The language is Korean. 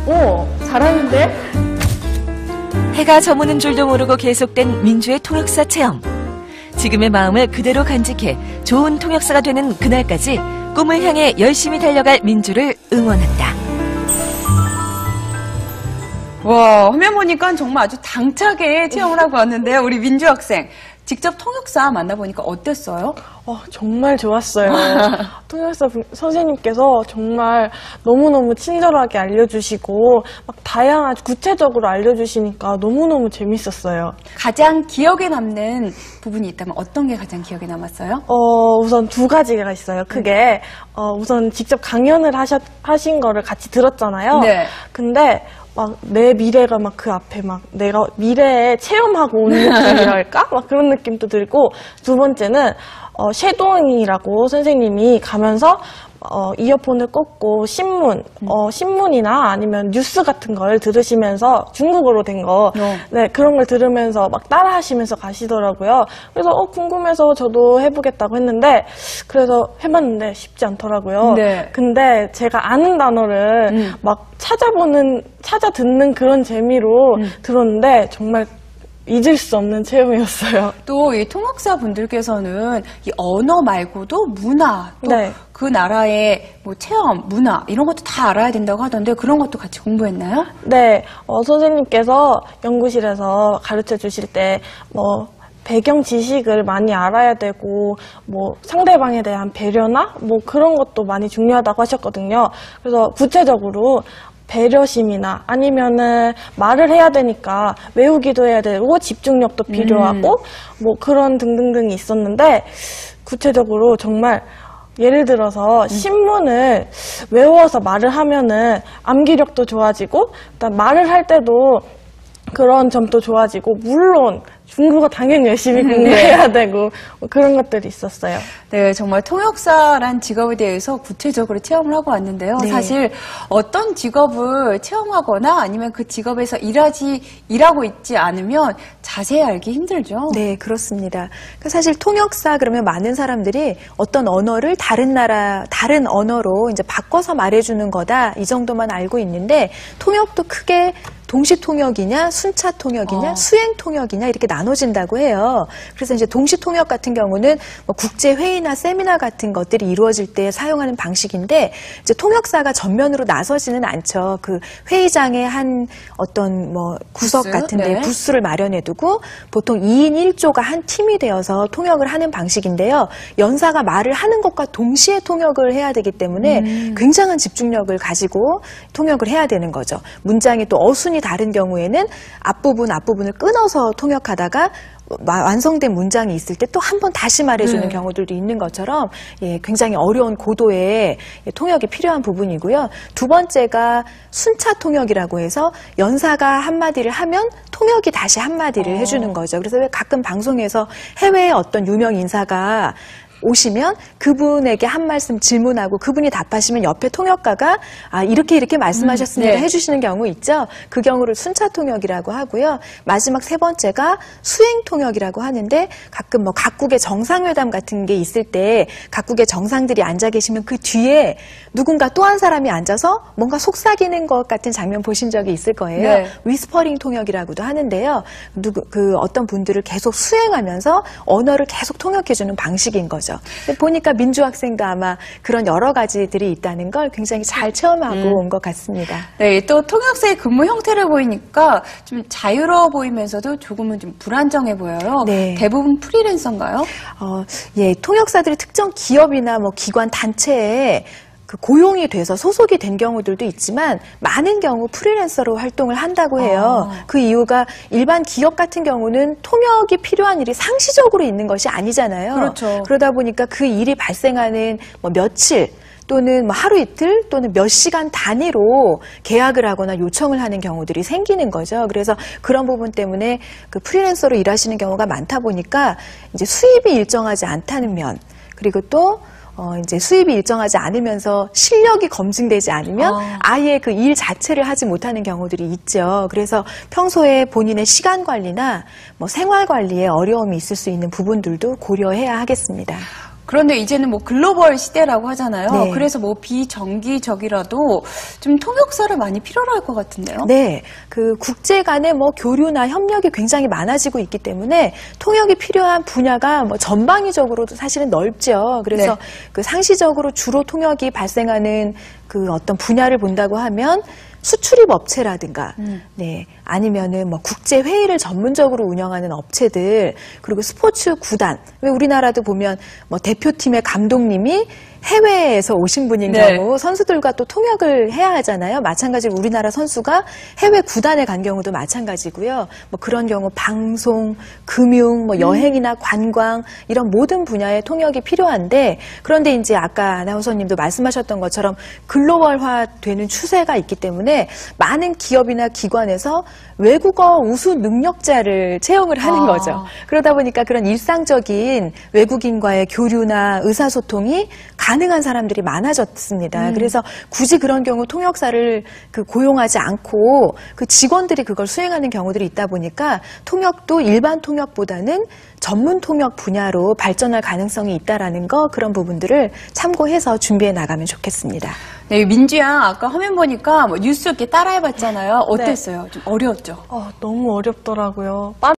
오, 잘하는데? 해가 저무는 줄도 모르고 계속된 민주의 통역사 체험. 지금의 마음을 그대로 간직해 좋은 통역사가 되는 그날까지 꿈을 향해 열심히 달려갈 민주를 응원한다. 와, 화면 보니까 정말 아주 당차게 체험을 하고 왔는데요. 우리 민주 학생, 직접 통역사 만나보니까 어땠어요? 정말 좋았어요. 통역사 선생님께서 정말 너무너무 친절하게 알려주시고 막 다양한 구체적으로 알려주시니까 너무너무 재밌었어요. 가장 기억에 남는 부분이 있다면 어떤 게 가장 기억에 남았어요? 우선 두 가지가 있어요. 크게 우선 직접 강연을 하신 거를 같이 들었잖아요. 네. 근데 막 내 미래가 막 그 앞에 막 내가 미래에 체험하고 온 느낌이랄까? 막 그런 느낌도 들고, 두 번째는 쉐도잉이라고 선생님이 가면서 이어폰을 꽂고 신문이나 아니면 뉴스 같은 걸 들으시면서 중국어로 된 거, 네, 그런 걸 들으면서 막 따라 하시면서 가시더라고요. 그래서 궁금해서 저도 해보겠다고 했는데, 그래서 해봤는데 쉽지 않더라고요. 네. 근데 제가 아는 단어를 막 찾아 듣는 그런 재미로 들었는데 정말 잊을 수 없는 체험이었어요. 또 이 통역사 분들께서는 이 언어 말고도 문화, 또 네. 그 나라의 뭐 체험, 문화 이런 것도 다 알아야 된다고 하던데 그런 것도 같이 공부했나요? 네, 선생님께서 연구실에서 가르쳐 주실 때 배경 지식을 많이 알아야 되고 상대방에 대한 배려나 그런 것도 많이 중요하다고 하셨거든요. 그래서 구체적으로 배려심이나 아니면은 말을 해야 되니까 외우기도 해야 되고 집중력도 필요하고 그런 등등등이 있었는데, 구체적으로 정말 예를 들어서 신문을 외워서 말을 하면은 암기력도 좋아지고, 일단 말을 할 때도 그런 점도 좋아지고, 물론 중국어 당연히 열심히 공부해야 되고 그런 것들이 있었어요. 네, 정말 통역사란 직업에 대해서 구체적으로 체험을 하고 왔는데요. 네. 사실 어떤 직업을 체험하거나 아니면 그 직업에서 일하고 있지 않으면 자세히 알기 힘들죠. 네, 그렇습니다. 사실 통역사 그러면 많은 사람들이 어떤 언어를 다른 언어로 이제 바꿔서 말해주는 거다, 이 정도만 알고 있는데, 통역도 크게 동시 통역이냐, 순차 통역이냐, 수행 통역이냐 이렇게 나눠진다고 해요. 그래서 이제 동시 통역 같은 경우는 국제 회의나 세미나 같은 것들이 이루어질 때 사용하는 방식인데, 이제 통역사가 전면으로 나서지는 않죠. 그 회의장에 한 어떤 구석 부스? 같은데 네. 부스를 마련해 두고 보통 2인 1조가 한 팀이 되어서 통역을 하는 방식인데요. 연사가 말을 하는 것과 동시에 통역을 해야 되기 때문에 굉장한 집중력을 가지고 통역을 해야 되는 거죠. 문장이 또 어순이 다른 경우에는 앞부분을 끊어서 통역하다가 완성된 문장이 있을 때 또 한 번 다시 말해주는 경우들도 있는 것처럼, 굉장히 어려운 고도의 통역이 필요한 부분이고요. 두 번째가 순차 통역이라고 해서 연사가 한마디를 하면 통역이 다시 한마디를 해주는 거죠. 그래서 왜 가끔 방송에서 해외의 어떤 유명 인사가 오시면 그분에게 한 말씀 질문하고 그분이 답하시면 옆에 통역가가 이렇게 말씀하셨습니다 네. 해주시는 경우 있죠. 그 경우를 순차 통역이라고 하고요. 마지막 세 번째가 수행 통역이라고 하는데, 가끔 각국의 정상회담 같은 게 있을 때 각국의 정상들이 앉아 계시면 그 뒤에 누군가 또 한 사람이 앉아서 뭔가 속삭이는 것 같은 장면 보신 적이 있을 거예요. 네. 위스퍼링 통역이라고도 하는데요. 어떤 분들을 계속 수행하면서 언어를 계속 통역해주는 방식인 거죠. 보니까 민주 학생도 아마 그런 여러 가지들이 있다는 걸 굉장히 잘 체험하고 온 것 같습니다. 네, 또 통역사의 근무 형태를 보이니까 좀 자유로워 보이면서도 조금은 좀 불안정해 보여요. 네. 대부분 프리랜서인가요? 통역사들이 특정 기업이나 기관 단체에 고용이 돼서 소속이 된 경우들도 있지만, 많은 경우 프리랜서로 활동을 한다고 해요. 그 이유가 일반 기업 같은 경우는 통역이 필요한 일이 상시적으로 있는 것이 아니잖아요. 그렇죠. 그러다 보니까 그 일이 발생하는 며칠 또는 하루 이틀 또는 몇 시간 단위로 계약을 하거나 요청을 하는 경우들이 생기는 거죠. 그래서 그런 부분 때문에 그 프리랜서로 일하시는 경우가 많다 보니까 이제 수입이 일정하지 않다는 면, 그리고 또 이제 수입이 일정하지 않으면서 실력이 검증되지 않으면 아예 그 일 자체를 하지 못하는 경우들이 있죠. 그래서 평소에 본인의 시간 관리나 생활 관리에 어려움이 있을 수 있는 부분들도 고려해야 하겠습니다. 그런데 이제는 뭐 글로벌 시대라고 하잖아요. 네. 그래서 뭐 비정기적이라도 좀 통역사를 많이 필요로 할 것 같은데요. 네, 그 국제 간의 뭐 교류나 협력이 굉장히 많아지고 있기 때문에 통역이 필요한 분야가 뭐 전방위적으로도 사실은 넓죠. 그래서 네. 그 상시적으로 주로 통역이 발생하는 그 어떤 분야를 본다고 하면 수출입 업체라든가, 네, 아니면은 뭐 국제 회의를 전문적으로 운영하는 업체들, 그리고 스포츠 구단. 왜 우리나라도 보면 뭐 대표팀의 감독님이 해외에서 오신 분인 네. 경우 선수들과 또 통역을 해야 하잖아요. 마찬가지로 우리나라 선수가 해외 구단에 간 경우도 마찬가지고요. 뭐 그런 경우 방송, 금융, 뭐 여행이나 관광 이런 모든 분야의 통역이 필요한데, 그런데 이제 아까 아나운서님도 말씀하셨던 것처럼 글로벌화되는 추세가 있기 때문에 많은 기업이나 기관에서 외국어 우수 능력자를 채용을 하는 거죠. 그러다 보니까 그런 일상적인 외국인과의 교류나 의사소통이 가능한 사람들이 많아졌습니다. 그래서 굳이 그런 경우 통역사를 고용하지 않고 그 직원들이 그걸 수행하는 경우들이 있다 보니까 통역도 일반 통역보다는 전문 통역 분야로 발전할 가능성이 있다라는 거, 그런 부분들을 참고해서 준비해 나가면 좋겠습니다. 네, 민주양 아까 화면 보니까 뭐 뉴스 이렇게 따라해봤잖아요. 어땠어요? 좀 어려웠죠? 너무 어렵더라고요.